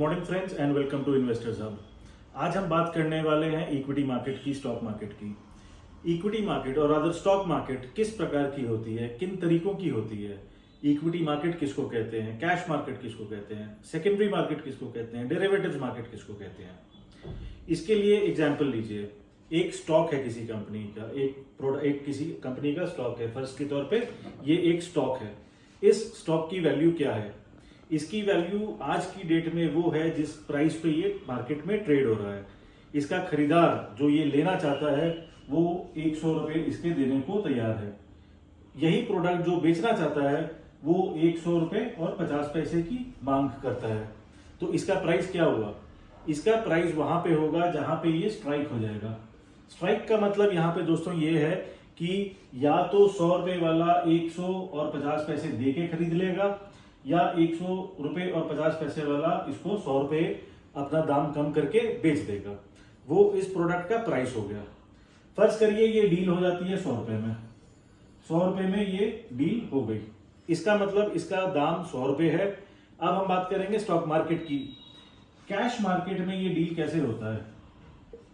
Morning friends and welcome to investors hub. आज हम बात करने वाले हैं इक्विटी मार्केट की, स्टॉक मार्केट की। इक्विटी मार्केट और अदर स्टॉक मार्केट किस प्रकार की होती है, किन तरीकों की होती है। इक्विटी मार्केट किसको कहते हैं, कैश मार्केट किसको कहते हैं, सेकेंडरी मार्केट किसको कहते हैं, डेरिवेटिव्स मार्केट किसको कहते हैं। इसके लिए एग्जाम्पल लीजिए। एक स्टॉक है किसी कंपनी का, एक किसी कंपनी का स्टॉक है। फर्स्ट के तौर पे ये एक स्टॉक है। इस स्टॉक की वैल्यू क्या है? इसकी वैल्यू आज की डेट में वो है जिस प्राइस पे ये मार्केट में ट्रेड हो रहा है। इसका खरीदार जो ये लेना चाहता है वो 100 रुपए इसके देने को तैयार है। यही प्रोडक्ट जो बेचना चाहता है वो 100 रुपए और 50 पैसे की मांग करता है। तो इसका प्राइस क्या हुआ? इसका प्राइस वहां पे होगा जहां पे ये स्ट्राइक हो जाएगा। स्ट्राइक का मतलब यहाँ पे दोस्तों ये है कि या तो 100 रुपए वाला 100 और 50 पैसे दे के खरीद लेगा, या 100 रुपए और 50 पैसे वाला इसको 100 रुपए अपना दाम कम करके बेच देगा। वो इस प्रोडक्ट का प्राइस हो गया। फर्ज करिए ये डील हो जाती है 100 रुपए में। 100 रुपए में ये डील हो गई। इसका मतलब इसका दाम 100 रुपए है। अब हम बात करेंगे स्टॉक मार्केट की। कैश मार्केट में ये डील कैसे होता है?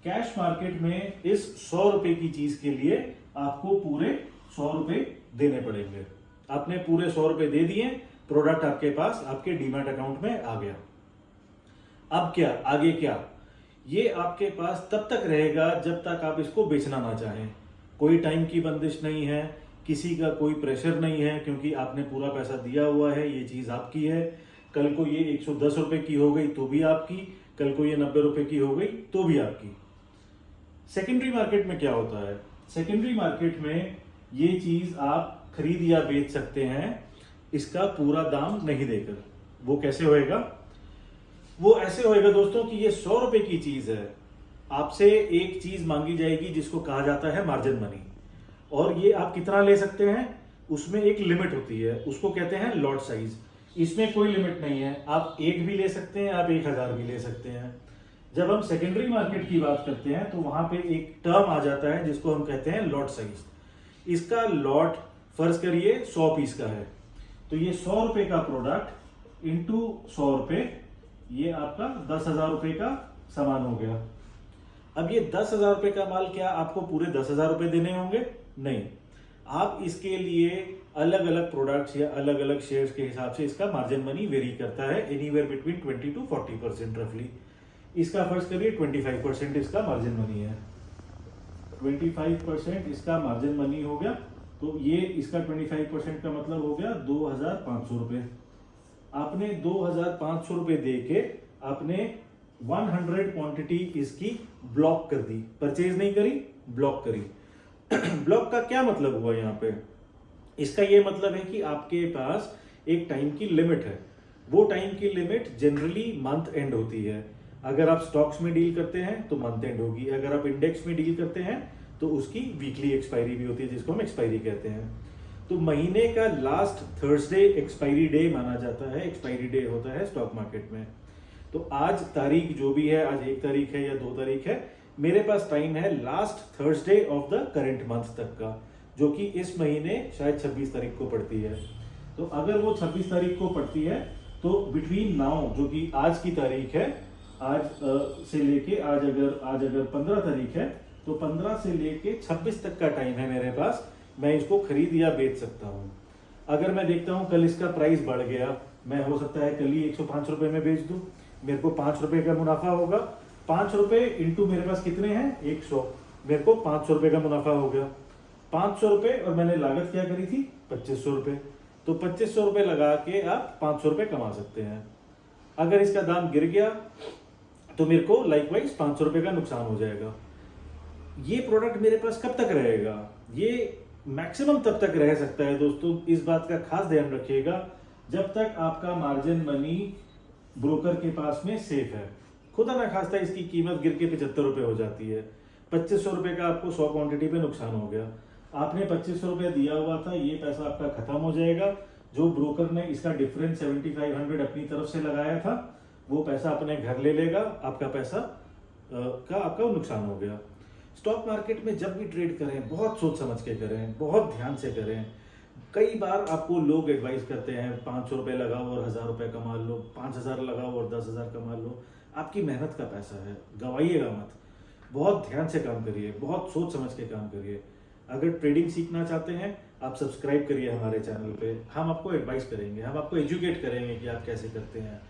कैश मार्केट में इस 100 रुपए की चीज के लिए आपको पूरे 100 रुपए देने पड़ेंगे। आपने पूरे 100 रुपए दे दिए, प्रोडक्ट आपके पास आपके डीमैट अकाउंट में आ गया। अब क्या आगे क्या? ये आपके पास तब तक रहेगा जब तक आप इसको बेचना ना चाहें। कोई टाइम की बंदिश नहीं है, किसी का कोई प्रेशर नहीं है, क्योंकि आपने पूरा पैसा दिया हुआ है, ये चीज आपकी है। कल को ये 110 रुपए की हो गई तो भी आपकी, कल को ये 90 रुपए की हो गई तो भी आपकी। सेकेंडरी मार्केट में क्या होता है? सेकेंडरी मार्केट में ये चीज आप खरीद या बेच सकते हैं इसका पूरा दाम नहीं देकर। वो कैसे होएगा? वो ऐसे होएगा दोस्तों कि ये 100 रुपए की चीज है, आपसे एक चीज मांगी जाएगी जिसको कहा जाता है मार्जिन मनी। और ये आप कितना ले सकते हैं उसमें एक लिमिट होती है, उसको कहते हैं लॉट साइज। इसमें कोई लिमिट नहीं है, आप 1 भी ले सकते हैं, आप 1000 भी ले सकते हैं। जब हम सेकेंडरी मार्केट की बात करते हैं तो वहां पे एक टर्म आ जाता है जिसको हम कहते हैं लॉट साइज। इसका लॉट फर्ज करिए 100 पीस का है, तो ये 100 रुपए का प्रोडक्ट इंटू 100 रुपए, ये आपका 10,000 रुपए का सामान हो गया। अब ये 10,000 रुपए का माल क्या आपको पूरे 10,000 रुपए देने होंगे? नहीं। आप इसके लिए अलग अलग प्रोडक्ट्स या अलग अलग शेयर्स के हिसाब से इसका मार्जिन मनी वेरी करता है, एनीवेयर बिटवीन 20 to 40% रफली। इसका फर्ज करिए 25% इसका मार्जिन मनी है। 25% इसका मार्जिन मनी हो गया, तो ये इसका 25% का मतलब हो गया 2,500 रुपए। आपने 2,500 रुपए दे के आपने 100 क्वांटिटी इसकी ब्लॉक कर दी, परचेज नहीं करी, ब्लॉक करी। ब्लॉक का क्या मतलब हुआ यहाँ पे? इसका ये मतलब है कि आपके पास एक टाइम की लिमिट है। वो टाइम की लिमिट जनरली मंथ एंड होती है। अगर आप स्टॉक्स में डील करते हैं तो मंथ एंड होगी, अगर आप इंडेक्स में डील करते हैं तो उसकी वीकली एक्सपायरी भी होती है, जिसको हम एक्सपायरी कहते हैं। तो महीने का लास्ट थर्सडे एक्सपायरी डे माना जाता है, एक्सपायरी डे होता है स्टॉक मार्केट में। तो आज तारीख जो भी है, आज 1 तारीख है या 2 तारीख है, मेरे पास टाइम है last Thursday of the current month तक का, जो कि इस महीने शायद 26 तारीख को पड़ती है। तो अगर वो 26 तारीख को पड़ती है तो बिटवीन नाउ, जो कि आज की तारीख है, आज से लेके आज अगर 15 तारीख है तो 15 से लेके 26 तक का टाइम है मेरे पास। मैं इसको खरीद या बेच सकता हूँ। अगर मैं देखता हूँ कल इसका प्राइस बढ़ गया, मैं हो सकता है कल ही 105 रुपए में बेच दूं, मेरे को 5 रुपए का मुनाफा होगा। 5 रुपए इंटू मेरे पास कितने हैं? 100, मेरे को 500 रुपए का मुनाफा हो गया। 500 रुपए और मैंने लागत क्या करी थी? 2500 रुपए। तो 2500 रुपए लगा के आप 500 रुपए कमा सकते हैं। अगर इसका दाम गिर गया तो मेरे को लाइकवाइज 500 रुपए का नुकसान हो जाएगा। ये प्रोडक्ट मेरे पास कब तक रहेगा? ये मैक्सिमम तब तक रह सकता है दोस्तों, इस बात का खास ध्यान रखिएगा, जब तक आपका मार्जिन मनी ब्रोकर के पास में सेफ है। खुदा ना खास्ता इसकी कीमत गिर के 75 रुपए हो जाती है, 2500 रुपए का आपको 100 क्वांटिटी पे नुकसान हो गया। आपने 2500 रुपए दिया हुआ था, ये पैसा आपका खत्म हो जाएगा। जो ब्रोकर ने इसका डिफरेंस 7500 अपनी तरफ से लगाया था, वो पैसा अपने घर ले लेगा, आपका पैसा आपका नुकसान हो गया। स्टॉक मार्केट में जब भी ट्रेड करें बहुत सोच समझ के करें, बहुत ध्यान से करें। कई बार आपको लोग एडवाइस करते हैं 500 रुपये लगाओ और 1000 रुपये कमा लो, 5000 लगाओ और 10,000 कमा लो। आपकी मेहनत का पैसा है, गवाइएगा मत। बहुत ध्यान से काम करिए, बहुत सोच समझ के काम करिए। अगर ट्रेडिंग सीखना चाहते हैं, आप सब्सक्राइब करिए हमारे चैनल पे। हम आपको एडवाइस करेंगे, हम आपको एजुकेट करेंगे कि आप कैसे करते हैं।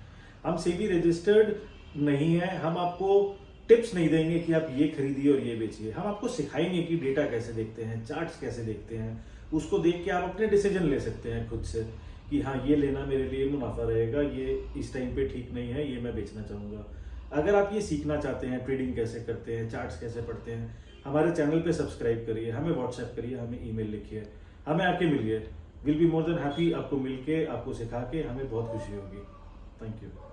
हम सेबी रजिस्टर्ड नहीं है, हम आपको टिप्स नहीं देंगे कि आप ये खरीदिए और ये बेचिए। हम आपको सिखाएंगे कि डेटा कैसे देखते हैं, चार्ट्स कैसे देखते हैं। उसको देख के आप अपने डिसीजन ले सकते हैं खुद से कि हाँ, ये लेना मेरे लिए मुनाफा रहेगा, ये इस टाइम पे ठीक नहीं है, ये मैं बेचना चाहूँगा। अगर आप ये सीखना चाहते हैं, ट्रेडिंग कैसे करते हैं, चार्ट्स कैसे पढ़ते हैं, हमारे चैनल पे सब्सक्राइब करिए, हमें व्हाट्सएप करिए, हमें ईमेल लिखिए, हमें आके मिलिए। Will be more than happy. आपको मिलके, आपको सिखा के हमें बहुत खुशी होगी। Thank you.